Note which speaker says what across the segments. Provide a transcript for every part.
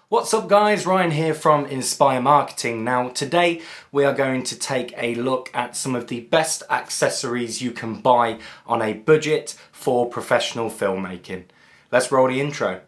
Speaker 1: What's up guys, Ryan here from Inspire Marketing. Now today we are going to take a look at some of the best accessories you can buy on a budget for professional filmmaking. Let's roll the intro.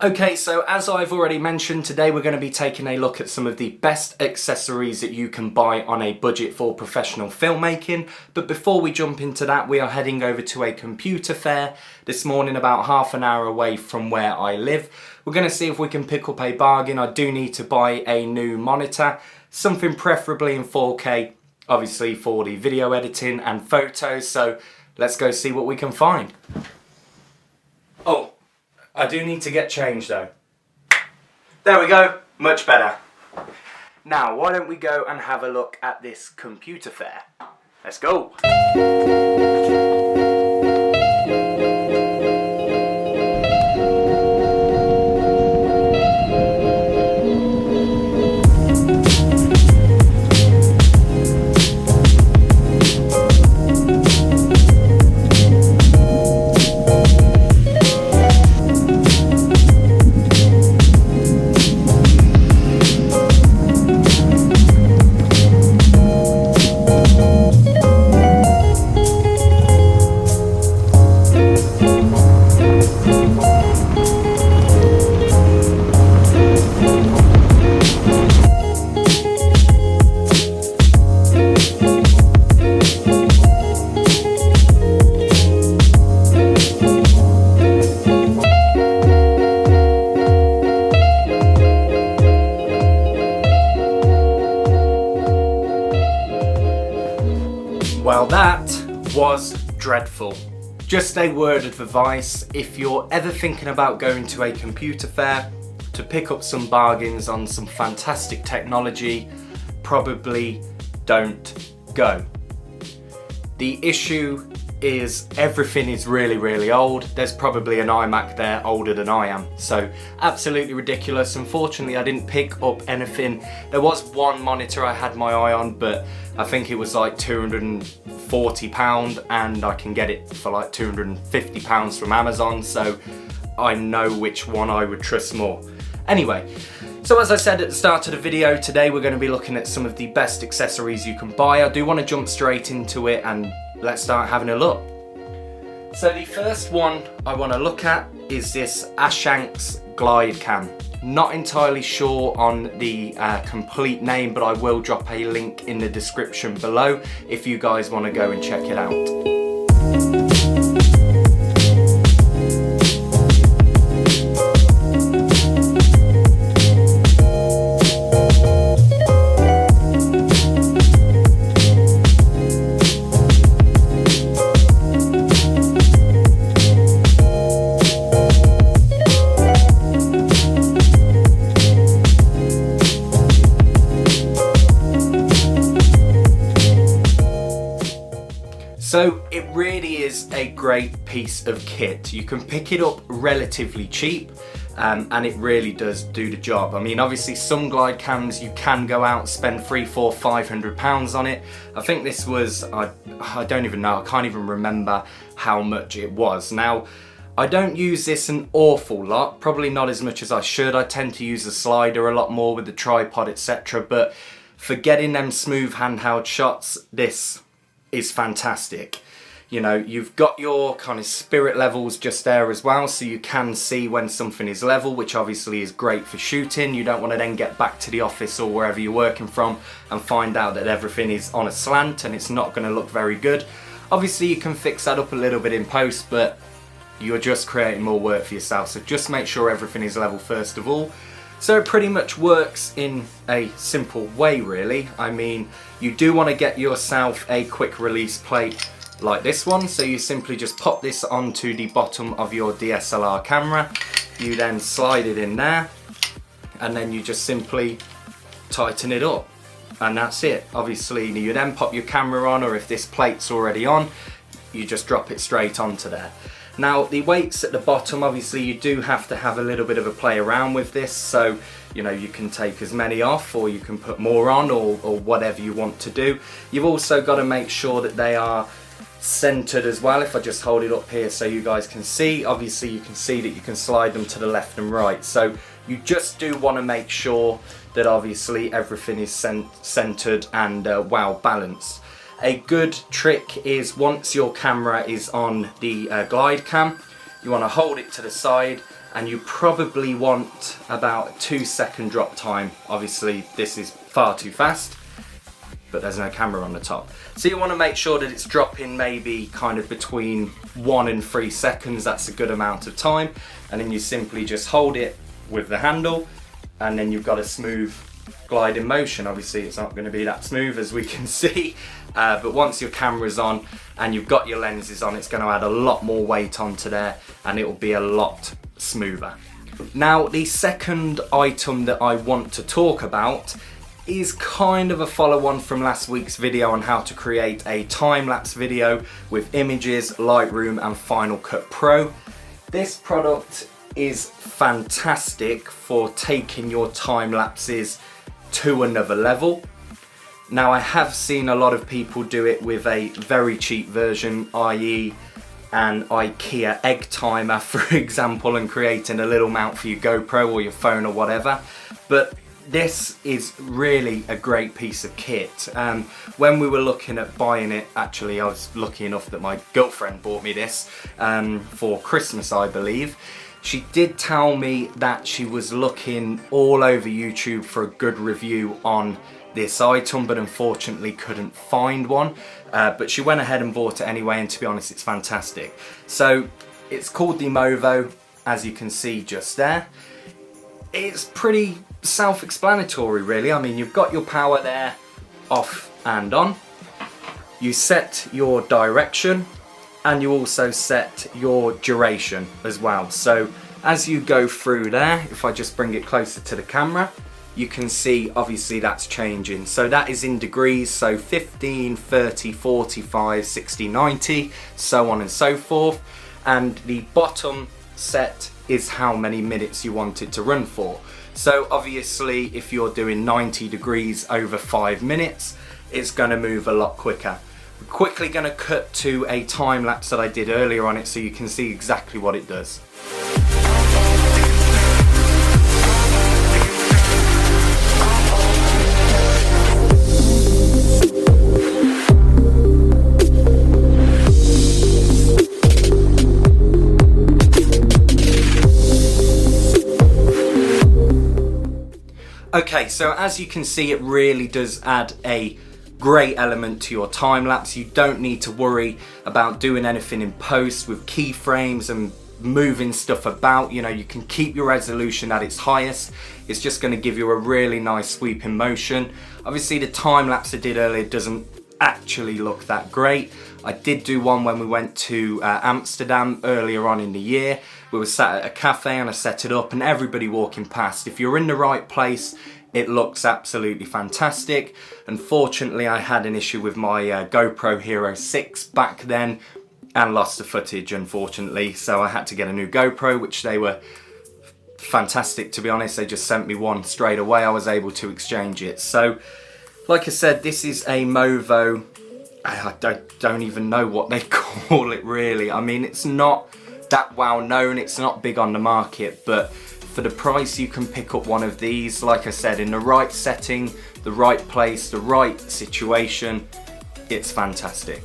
Speaker 1: Okay, so as I've already mentioned, today we're going to be taking a look at some of the best accessories that you can buy on a budget for professional filmmaking. But before we jump into that, we are heading over to a computer fair this morning, about half an hour away from where I live. We're going to see if we can pick up a bargain. I do need to buy a new monitor, something preferably in 4K, obviously for the video editing and photos. So let's go see what we can find. Oh, I do need to get changed though. There we go, much better. Now, why don't we go and have a look at this computer fair? Let's go. Well, that was dreadful. Just a word of advice, if you're ever thinking about going to a computer fair to pick up some bargains on some fantastic technology, probably don't go. The issue is everything is really old. There's probably an iMac there older than I am, so absolutely ridiculous. Unfortunately, I didn't pick up anything. There was one monitor I had my eye on, but I think it was like £240 and I can get it for like £250 from Amazon, so I know which one I would trust more. Anyway, so as I said at the start of the video, today we're going to be looking at some of the best accessories you can buy. I do want to jump straight into it and let's start having a look. So the first one I want to look at is this Ashank's Glidecam. Not entirely sure on the complete name, but I will drop a link in the description below if you guys want to go and check it out. So it really is a great piece of kit. You can pick it up relatively cheap and it really does do the job. I mean, obviously some glide cams you can go out and spend £300, £400, £500 on it. I think this was, I don't even know, I can't even remember how much it was. Now, I don't use this an awful lot, probably not as much as I should. I tend to use the slider a lot more with the tripod, etc. But for getting them smooth handheld shots, this is fantastic. You know, you've got your kind of spirit levels just there as well, so you can see when something is level, which obviously is great for shooting. You don't want to then get back to the office or wherever you're working from and find out that everything is on a slant and it's not going to look very good. Obviously you can fix that up a little bit in post, but you're just creating more work for yourself, so just make sure everything is level first of all. So it pretty much works in a simple way really. I mean, you do want to get yourself a quick release plate like this one, so you simply just pop this onto the bottom of your DSLR camera, you then slide it in there and then you just simply tighten it up and that's it. Obviously you then pop your camera on, or if this plate's already on, you just drop it straight onto there. Now the weights at the bottom, obviously you do have to have a little bit of a play around with this, so You know, you can take as many off, or you can put more on, or whatever you want to do. You've also got to make sure that they are centered as well. If I just hold it up here so you guys can see, obviously you can see that you can slide them to the left and right. So you just do want to make sure that obviously everything is centered and well balanced. A good trick is, once your camera is on the Glidecam, you want to hold it to the side, and you probably want about a 2-second drop time. Obviously this is far too fast, but there's no camera on the top. So you want to make sure that it's dropping maybe kind of between 1 and 3 seconds. That's a good amount of time. And then you simply just hold it with the handle, and then you've got a smooth gliding motion. Obviously it's not going to be that smooth, as we can see, but once your camera's on and you've got your lenses on, it's going to add a lot more weight onto there, and it will be a lot smoother. Now, the second item that I want to talk about is kind of a follow-on from last week's video on how to create a time-lapse video with Images, Lightroom and Final Cut Pro. This product is fantastic for taking your time lapses to another level. Now, I have seen a lot of people do it with a very cheap version, i.e. an IKEA egg timer, for example, and creating a little mount for your GoPro or your phone or whatever. But this is really a great piece of kit. When we were looking at buying it, actually I was lucky enough that my girlfriend bought me this for Christmas, I believe. She did tell me that she was looking all over YouTube for a good review on this item, but unfortunately couldn't find one. But she went ahead and bought it anyway, and to be honest, it's fantastic. So it's called the Movo, as you can see just there. It's pretty self-explanatory, really. I mean, you've got your power there, off and on. You set your direction, and you also set your duration as well. So as you go through there, if I just bring it closer to the camera, you can see obviously that's changing. So that is in degrees, so 15, 30, 45, 60, 90, so on and so forth. And the bottom set is how many minutes you want it to run for. So obviously if you're doing 90 degrees over 5 minutes, it's going to move a lot quicker. We're quickly going to cut to a time lapse that I did earlier on it so you can see exactly what it does. Okay, so as you can see, it really does add a great element to your time lapse. You don't need to worry about doing anything in post with keyframes and moving stuff about. You know, you can keep your resolution at its highest. It's just going to give you a really nice sweeping motion. Obviously the time lapse I did earlier doesn't actually look that great. I did do one when we went to Amsterdam earlier on in the year. We were sat at a cafe and I set it up, and everybody walking past, if you're in the right place, it looks absolutely fantastic. Unfortunately, I had an issue with my GoPro Hero 6 back then and lost the footage, unfortunately. So I had to get a new GoPro, which they were fantastic, to be honest. They just sent me one straight away. I was able to exchange it. So, like I said, this is a Movo. I don't even know what they call it, really. I mean, it's not that well known, it's not big on the market, but for the price you can pick up one of these, like I said, in the right setting, the right place, the right situation, it's fantastic.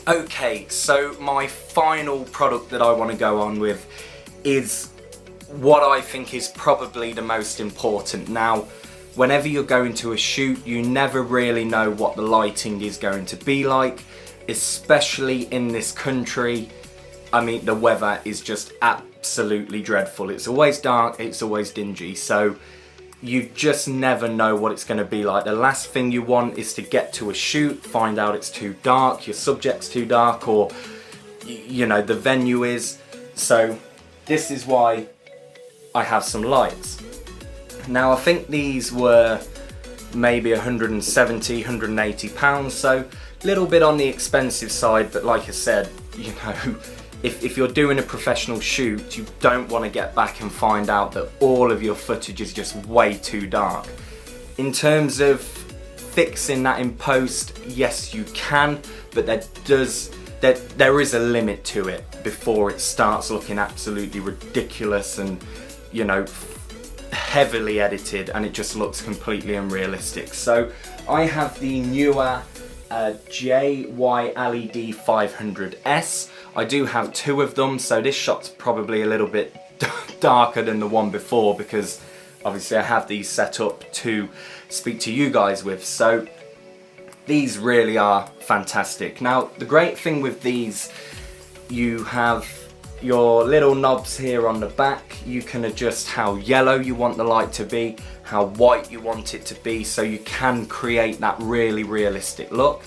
Speaker 1: Okay, so my final product that I want to go on with is what I think is probably the most important. Now, whenever you're going to a shoot, you never really know what the lighting is going to be like, especially in this country. I mean, the weather is just absolutely dreadful. It's always dark, it's always dingy, so you just never know what it's going to be like. The last thing you want is to get to a shoot, find out it's too dark, your subject's too dark, or you know, the venue is. So this is why I have some lights. Now I think these were maybe 170, 180 pounds, so a little bit on the expensive side, but like I said, you know, if you're doing a professional shoot, you don't want to get back and find out that all of your footage is just way too dark. In terms of fixing that in post, yes you can, but there is a limit to it before it starts looking absolutely ridiculous and, you know, heavily edited, and it just looks completely unrealistic. So I have the newer JY LED 500S. I do have two of them, so this shot's probably a little bit darker than the one before because obviously I have these set up to speak to you guys with. So these really are fantastic. Now the great thing with these, you have your little knobs here on the back. You can adjust how yellow you want the light to be, how white you want it to be, so you can create that really realistic look.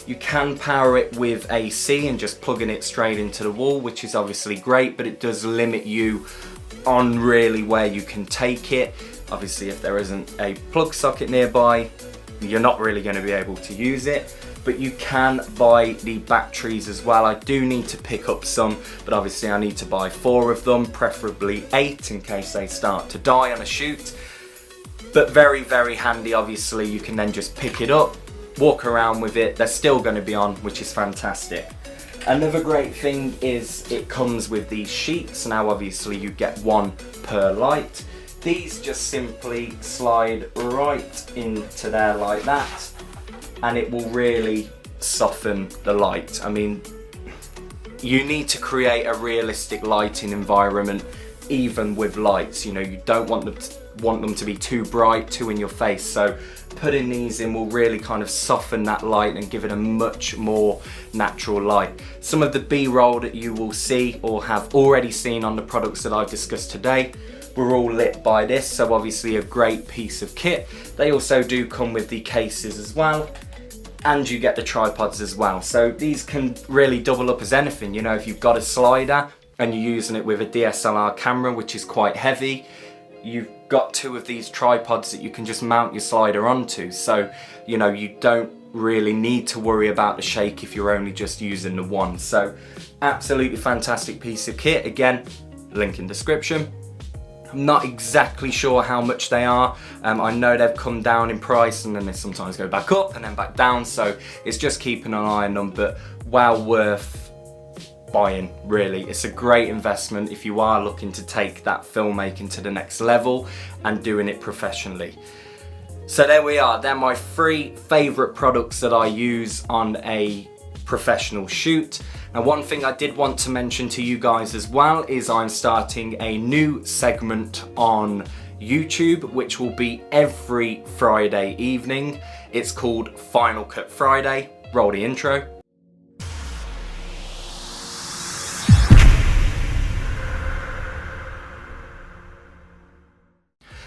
Speaker 1: You can power it with AC and just plugging it straight into the wall, which is obviously great, but it does limit you on really where you can take it. Obviously if there isn't a plug socket nearby, you're not really going to be able to use it. But you can buy the batteries as well. I do need to pick up some, but obviously I need to buy 4 of them, preferably 8 in case they start to die on a shoot. But very, very handy. Obviously you can then just pick it up, walk around with it, they're still going to be on, which is fantastic. Another great thing is it comes with these sheets. Now obviously you get 1 per light. These just simply slide right into there like that, and it will really soften the light. I mean, you need to create a realistic lighting environment even with lights. You know, you don't want them to be too bright, too in your face, so putting these in will really kind of soften that light and give it a much more natural light. Some of the B-roll that you will see or have already seen on the products that I've discussed today were all lit by this, so obviously a great piece of kit. They also do come with the cases as well, and you get the tripods as well. So these can really double up as anything. You know, if you've got a slider and you're using it with a DSLR camera, which is quite heavy, you've got 2 of these tripods that you can just mount your slider onto. So, you know, you don't really need to worry about the shake if you're only just using the one. So absolutely fantastic piece of kit. Again, link in description. I'm not exactly sure how much they are. I know they've come down in price and then they sometimes go back up and then back down, so it's just keeping an eye on them, but well worth buying, really. It's a great investment if you are looking to take that filmmaking to the next level and doing it professionally. So there we are. They're my 3 favourite products that I use on a professional shoot. Now one thing I did want to mention to you guys as well is I'm starting a new segment on YouTube, which will be every Friday evening. It's called Final Cut Friday. Roll the intro.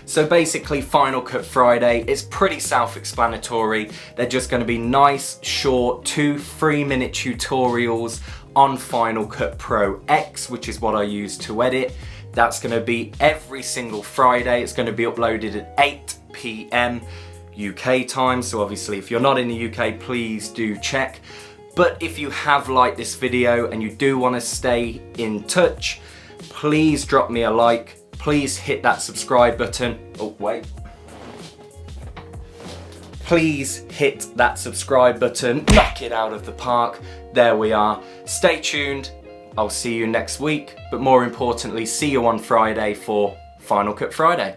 Speaker 1: So basically Final Cut Friday is pretty self-explanatory. They're just going to be nice, short 2-3 minute tutorials on Final Cut Pro X, which is what I use to edit. That's going to be every single Friday. It's going to be uploaded at 8 PM UK time. So obviously if you're not in the UK, please do check. But if you have liked this video and you do want to stay in touch, please drop me a like. Please hit that subscribe button. Oh, wait. Please hit that subscribe button. Knock it out of the park. There we are. Stay tuned. I'll see you next week. But more importantly, see you on Friday for Final Cut Friday.